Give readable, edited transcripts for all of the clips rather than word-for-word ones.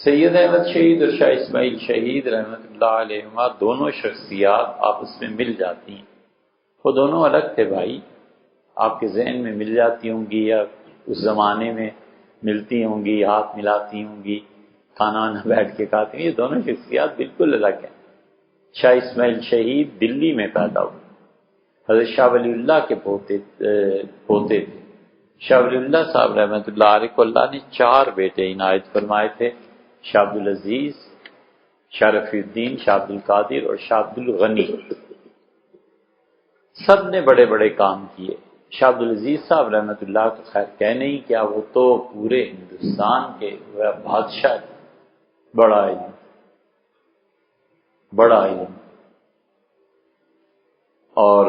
سید احمد شہید اور شاہ اسماعیل شہید رحمۃ اللہ علیہما دونوں شخصیات آپس میں مل جاتی ہیں. وہ دونوں الگ تھے بھائی، آپ کے ذہن میں مل جاتی ہوں گی یا اس زمانے میں ملتی ہوں گی، ہاتھ ملاتی ہوں گی، کھانا نہ بیٹھ کے کھاتی ہیں. یہ دونوں شخصیات بالکل الگ ہیں. شاہ اسماعیل شہید دلی میں پیدا ہوئے، حضرت شاہ ولی اللہ کے پوتے تھے. شاہ ولی اللہ صاحب رحمۃ اللہ علیہ کو اللہ نے 4 بیٹے عنایت فرمائے تھے: شاہ عبد العزیز، شاہ رفیع الدین، شاہ عبد القادر اور شاہ عبد الغنی. سب نے بڑے بڑے کام کیے. شاہ عبد العزیز صاحب رحمۃ اللہ تو خیر کہنے ہی کیا، وہ تو پورے ہندوستان کے بادشاہ، بڑا علم اور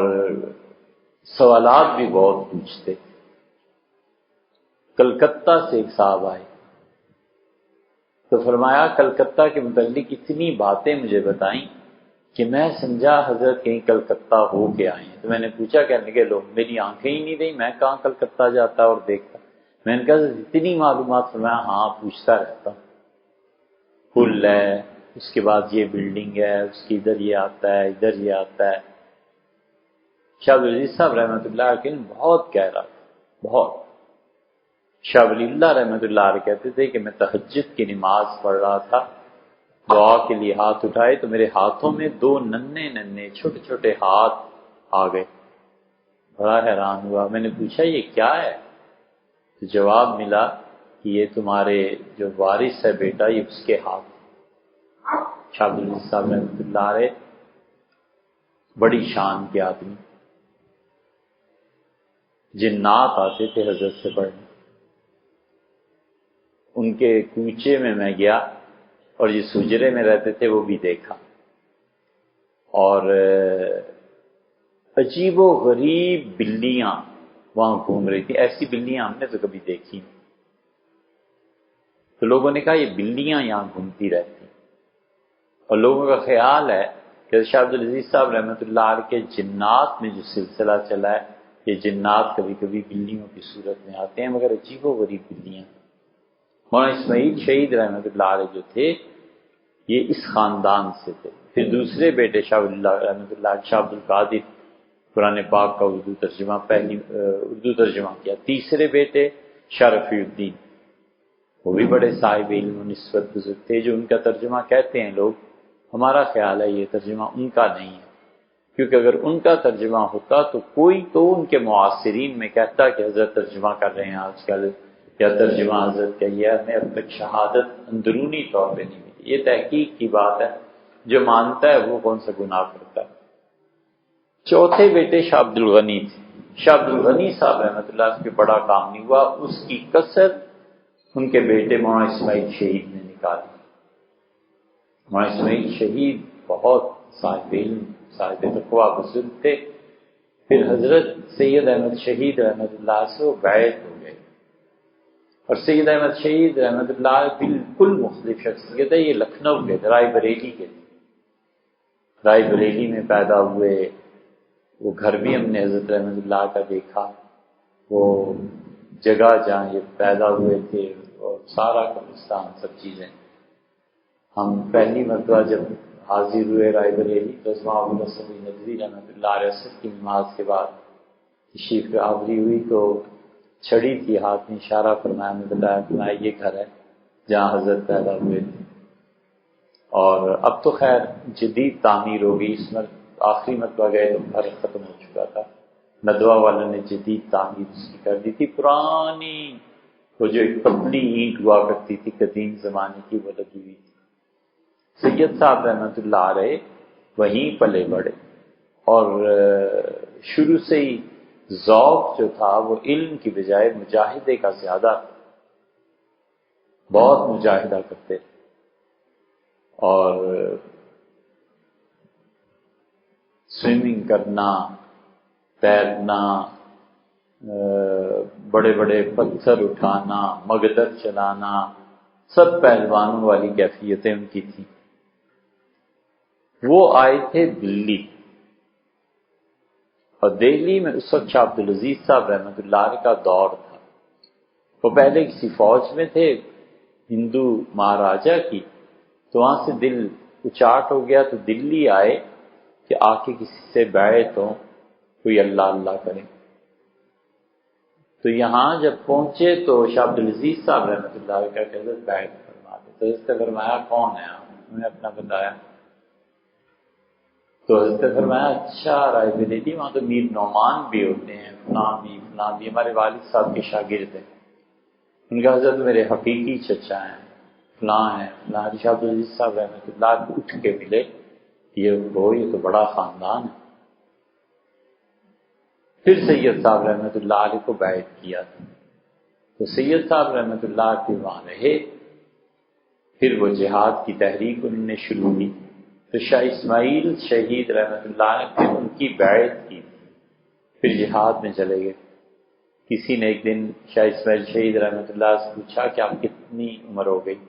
سوالات بھی بہت پوچھتے. کلکتہ سے ایک صاحب آئے تو فرمایا کلکتہ کے متعلق اتنی باتیں مجھے بتائیں کہ میں سمجھا حضرت کہیں کلکتہ ہو کے آئے ہیں. تو میں نے پوچھا، کہنے کے لوگ میری آنکھیں ہی نہیں رہی، میں کہاں کلکتہ جاتا اور دیکھتا. میں نے کہا اتنی معلومات. فرمایا ہاں پوچھتا رہتا ہوں. پل ہے، اس کے بعد یہ بلڈنگ ہے، اس کی ادھر یہ آتا ہے، ادھر یہ آتا ہے. شاہ عبد العزیز صاحب رحمۃ اللہ علیہ بہت کہہ رہا تھا، بہت. شاہ ولی اللہ رحمۃ اللہ علیہ کہتے تھے کہ میں تہجد کی نماز پڑھ رہا تھا، دعا کے لیے ہاتھ اٹھائے تو میرے ہاتھوں میں 2 ننھے چھوٹے چھوٹے ہاتھ آ گئے. بڑا حیران ہوا. میں نے پوچھا یہ کیا ہے؟ تو جواب ملا کہ یہ تمہارے جو وارث ہے بیٹا، یہ اس کے ہاتھ. شاہ عبد العزیز صاحب رحمۃ اللہ علیہ بڑی شان کے آدمی، جنات آتے تھے حضرت سے پڑھنے. ان کے کوچے میں گیا اور جس حجرے میں رہتے تھے وہ بھی دیکھا، اور عجیب و غریب بلیاں وہاں گھوم رہی تھی. ایسی بلیاں ہم نے تو کبھی دیکھی نہیں. تو لوگوں نے کہا یہ بلیاں یہاں گھومتی رہتی، اور لوگوں کا خیال ہے کہ شاہ عبد العزیز صاحب رحمۃ اللہ علیہ کے جنات میں جو سلسلہ چلا ہے، یہ جنات کبھی کبھی بلیوں کی صورت میں آتے ہیں، مگر عجیب و غریب بلیاں. مولانا اسماعیل شہید رحمۃ اللہ علیہ جو تھے یہ اس خاندان سے تھے. پھر دوسرے بیٹے شاہ ولی اللہ رحمۃ اللہ علیہ، شاہ عبد القادر، قرآن پاک کا اردو ترجمہ کیا. تیسرے بیٹے شاہ رفیع الدین، وہ بھی بڑے صاحب علم و نسبت بزرگ تھے. جو ان کا ترجمہ کہتے ہیں لوگ، ہمارا خیال ہے یہ ترجمہ ان کا نہیں ہے، کیونکہ اگر ان کا ترجمہ ہوتا تو کوئی تو ان کے معاصرین میں کہتا کہ حضرت ترجمہ کر رہے ہیں آج کل، یا ترجمہ حضرت کا یہ ہمیں اب تک شہادت اندرونی طور پہ نہیں ملی. یہ تحقیق کی بات ہے، جو مانتا ہے وہ کون سا گناہ کرتا ہے. چوتھے بیٹے شاہ عبد الغنی تھے. شاہ عبد الغنی صاحب رحمۃ اللہ سے بڑا کام نہیں ہوا، اس کی کثر ان کے بیٹے مولانا اسماعیل شہید نے نکالی. مولانا اسماعیل شہید بہت صاحب علم، صاحب تقویٰ بزرگ تھے. پھر حضرت سید احمد شہید رحمۃ اللہ سے وہ بیعت ہو گئے، اور سید احمد شہید رحمۃ اللہ بالکل مختلف شخصیت ہے. یہ لکھنؤ کے تھے، رائے بریلی کے تھے، رائے بریلی میں پیدا ہوئے. وہ گھر بھی ہم نے حضرت رحمۃ اللہ کا دیکھا، وہ جگہ جہاں یہ پیدا ہوئے تھے اور سارا قبرستان سب چیزیں. ہم پہلی مرتبہ جب حاضر ہوئے رائے بریلی تو اسماعیل ابوالحسن ندوی رحمۃ اللہ علیہ عصر کی نماز کے بعد تشریف آوری ہوئی تو چھڑی تھی ہاتھ میں، اشارہ فرمایا، ہمیں بتایا یہ گھر ہے جہاں حضرت پیدا ہوئے تھے. اور اب تو خیر جدید تعمیر ہوگی، اس میں آخری مرتبہ گئے تو گھر ختم ہو چکا تھا. ندوہ والوں نے جدید تعمیر اس کی کر دی تھی. پرانی وہ جو ایک پتلی اینٹ ہوا کرتی تھی قدیم زمانے کی، وہ لگی ہوئی تھی. سید صاحب رحمۃ اللہ علیہ وہیں پلے بڑے، اور شروع سے ہی ذوق جو تھا وہ علم کی بجائے مجاہدے کا زیادہ تھا. بہت مجاہدہ کرتے تھے، اور سوئمنگ کرنا، تیرنا، بڑے بڑے پتھر اٹھانا، مگدر چلانا، سب پہلوانوں والی کیفیتیں ان کی تھیں. وہ آئے تھے دلی، اور دہلی میں اس وقت شاہ عبد العزیز صاحب رحمۃ اللہ علیہ کا دور تھا. وہ پہلے کسی فوج میں تھے، ہندو مہاراجا کی، تو وہاں سے دل اچاٹ ہو گیا، تو دلی آئے کہ آ کے کسی سے بیعت ہو، کوئی اللہ اللہ کرے۔ تو یہاں جب پہنچے تو شاہ عبدالعزیز صاحب رحمۃ اللہ علیہ کا حضرت بیعت فرما دے، تو حضرت نے فرمایا کون ہے آپ؟ انہوں نے اپنا بتایا، تو حضرت نے فرمایا اچھا رائے بریلی وہاں تو میر نعمان بھی ہوتے ہیں، فلاں بھی ہمارے والد صاحب کے شاگرد ہیں۔ ان کا حضرت میرے حقیقی چچا ہیں، فلاں ہیں فلاں۔ شاہ عبدالعزیز صاحب رحمۃ اللہ اٹھ کے ملے، یہ تو بڑا خاندان ہے۔ پھر سید صاحب رحمۃ اللہ علیہ کو بیعت کیا تھا، تو سید صاحب رحمۃ اللہ علیہ وہاں رہے۔ پھر وہ جہاد کی تحریک انہوں نے شروع کی، تو شاہ اسماعیل شہید رحمۃ اللہ علیہ نے ان کی بیعت کی، پھر جہاد میں چلے گئے۔ کسی نے ایک دن شاہ اسماعیل شہید رحمۃ اللہ سے پوچھا کہ آپ کتنی عمر ہو گئی؟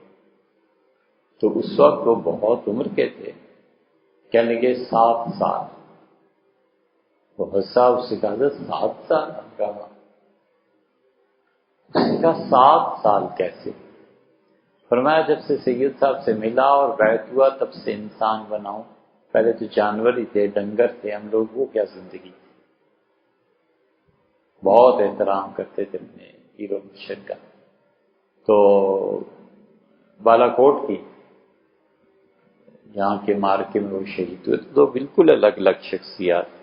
تو اس وقت وہ بہت عمر کے تھے، کہنے لگے 7 سال۔ وہ حضرت اس سے کہا 7 سال؟ اس نے کہا 7 سال کیسے؟ فرمایا جب سے سید صاحب سے ملا اور بیعت ہوا تب سے انسان بناؤں، پہلے تو جانور ہی تھے، ڈنگر تھے ہم لوگ، وہ کیا زندگی تھی۔ بہت احترام کرتے تھے اپنے پیر و مرشد کا۔ تو بالا کوٹ کی یہاں کے مارکے میں وہ شہید ہوئے، تو بالکل الگ الگ شخصیات۔